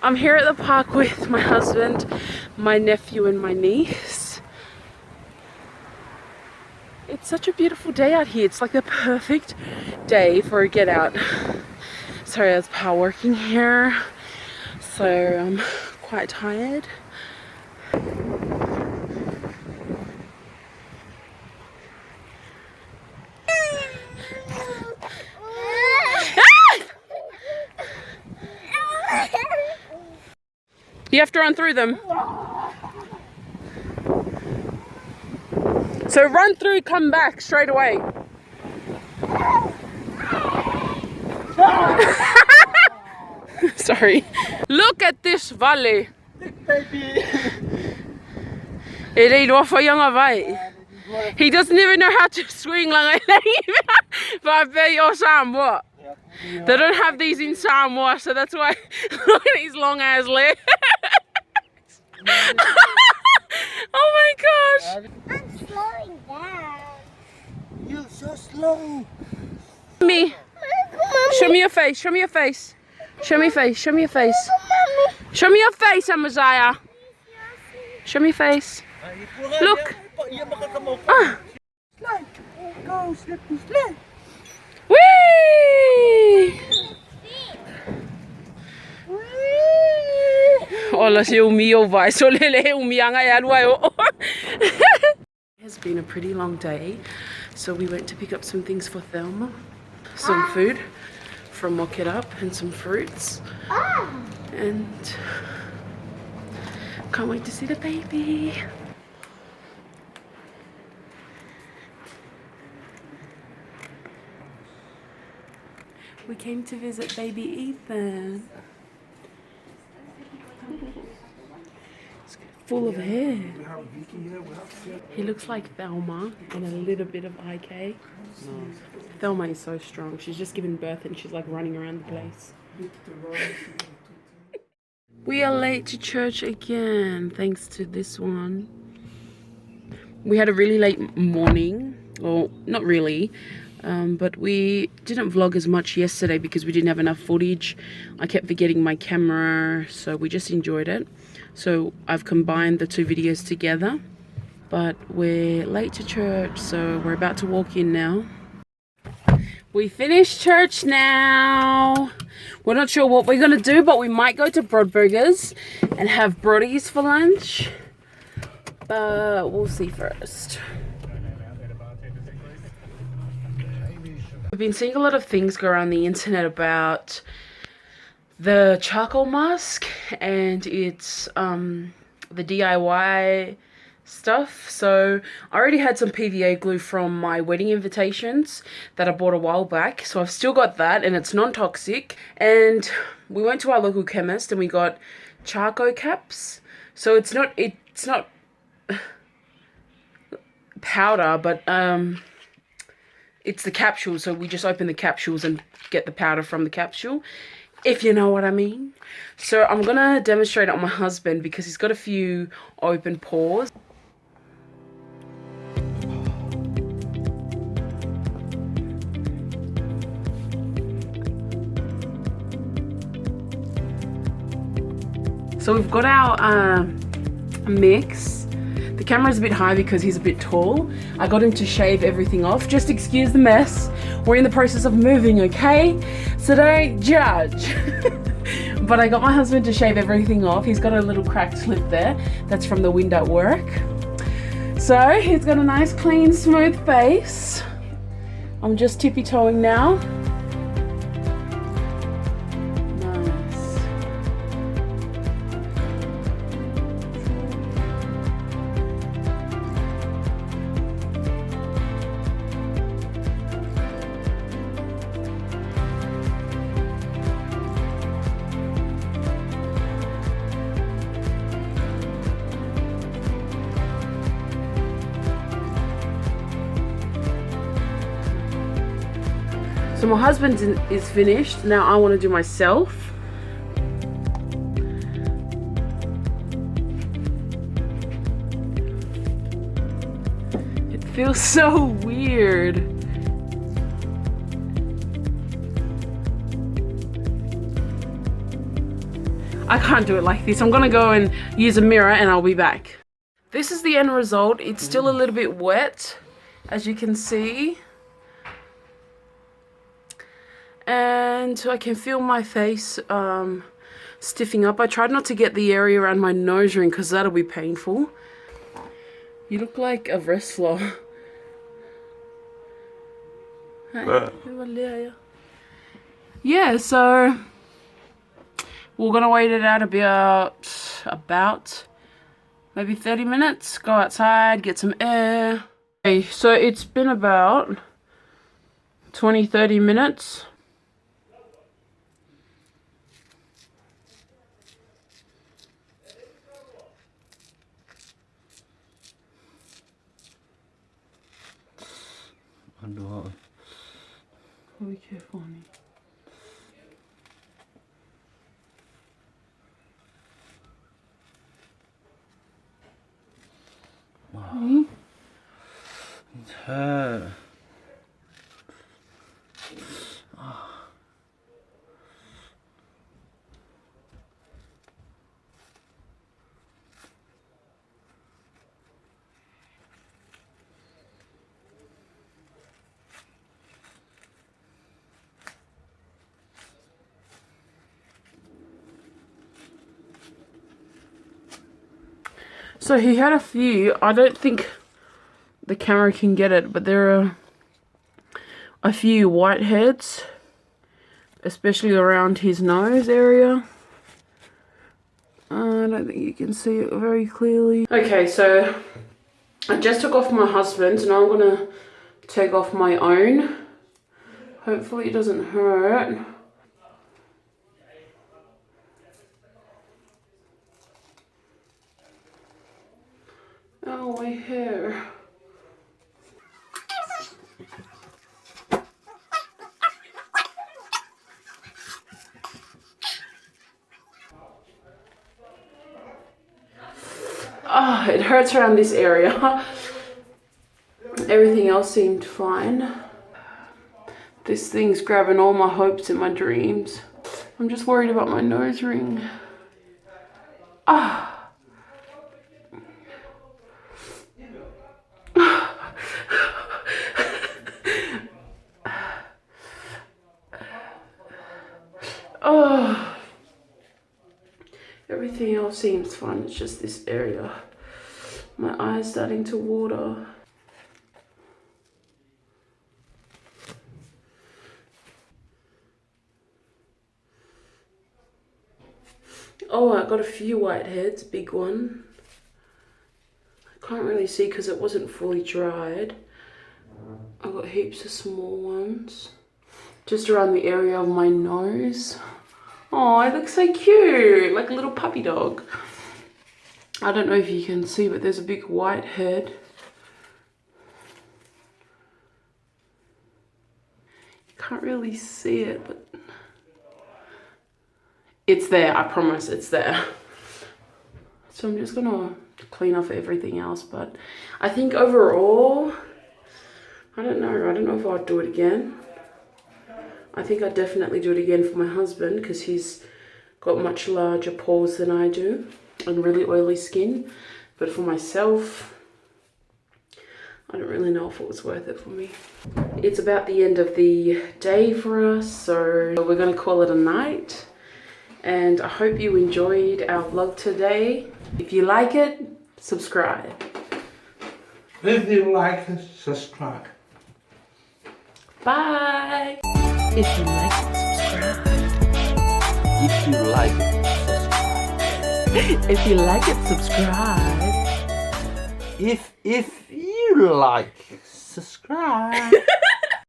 I'm here at the park with my husband, my nephew and my niece. It's such a beautiful day out here. It's like the perfect day for a get out. Sorry, I was power working here, so I'm quite tired. You have to run through them. So run through, come back straight away. Sorry. Look at this valley. He doesn't even know how to swing like Samoa. They don't have these in Samoa, so that's why. Look at his long ass legs. Oh my gosh. I'm slowing down. You're so slow. Me. Show me your face. Show me your face. Show me your face. Show me your face. Show me your face, Amazaya. Show me your face. Look. Ah. Go, slip, slip. Whee! Ola si umio vai so lele umianga ya luayo. It has been a pretty long day, so we went to pick up some things for Thelma, some food from Walk It Up and some fruits, and can't wait to see the baby. We came to visit baby Ethan. It's full of hair. He looks like Thelma and a little bit of IK. No. Thelma is so strong. She's just given birth and she's like running around the place. We are late to church again, thanks to this one. We had a really late morning. Well, not really. But we didn't vlog as much yesterday because we didn't have enough footage. I kept forgetting my camera, so we just enjoyed it. So I've combined the two videos together. But we're late to church, so we're about to walk in now. We finished church now. We're not sure what we're gonna do, but we might go to Broadburgers and have Brodies for lunch. But we'll see first. I've been seeing a lot of things go around the internet about the charcoal mask and it's the DIY stuff. So I already had some PVA glue from my wedding invitations that I bought a while back, so I've still got that and it's non-toxic. And we went to our local chemist and we got charcoal caps. So it's not powder, but it's the capsule, so we just open the capsules and get the powder from the capsule, if you know what I mean. So I'm gonna demonstrate it on my husband because he's got a few open pores. So we've got our mix. The camera's a bit high because he's a bit tall. I got him to shave everything off. Just excuse the mess. We're in the process of moving, okay? So don't judge. But I got my husband to shave everything off. He's got a little cracked lip there. That's from the wind at work. So he's got a nice, clean, smooth face. I'm just tippy-toeing now. So my husband is finished. Now I want to do myself. It feels so weird. I can't do it like this. I'm gonna go and use a mirror and I'll be back. This is the end result. It's still a little bit wet, as you can see. And I can feel my face stiffing up. I tried not to get the area around my nose ring because that'll be painful. You look like a wrestler. Yeah, so we're gonna wait it out about maybe 30 minutes. Go outside, get some air. Okay, so it's been about 20-30 minutes. Be careful, honey. Wow. It's hurt. So he had a few. I don't think the camera can get it, but there are a few whiteheads, especially around his nose area. I don't think you can see it very clearly. Okay, so I just took off my husband's. Now I'm gonna take off my own. Hopefully it doesn't hurt. Oh, my hair. Oh, it hurts around this area. Everything else seemed fine. This thing's grabbing all my hopes and my dreams. I'm just worried about my nose ring. Ah. Oh. Everything else seems fine. It's just this area. My eye's starting to water. Oh, I got a few whiteheads, big one. I can't really see because it wasn't fully dried. I got heaps of small ones. Just around the area of my nose. Oh, it looks so cute, like a little puppy dog. I don't know if you can see, but there's a big white head. You can't really see it, but it's there, I promise it's there. So I'm just gonna clean off everything else, but I think overall, I don't know if I'll do it again. I think I'd definitely do it again for my husband because he's got much larger pores than I do and really oily skin. But for myself, I don't really know if it was worth it for me. It's about the end of the day for us, so we're gonna call it a night. And I hope you enjoyed our vlog today. If you like it, subscribe. If you like it, subscribe. Bye. If you like it, subscribe. If you like it, subscribe. If you like it, subscribe. If you like, subscribe.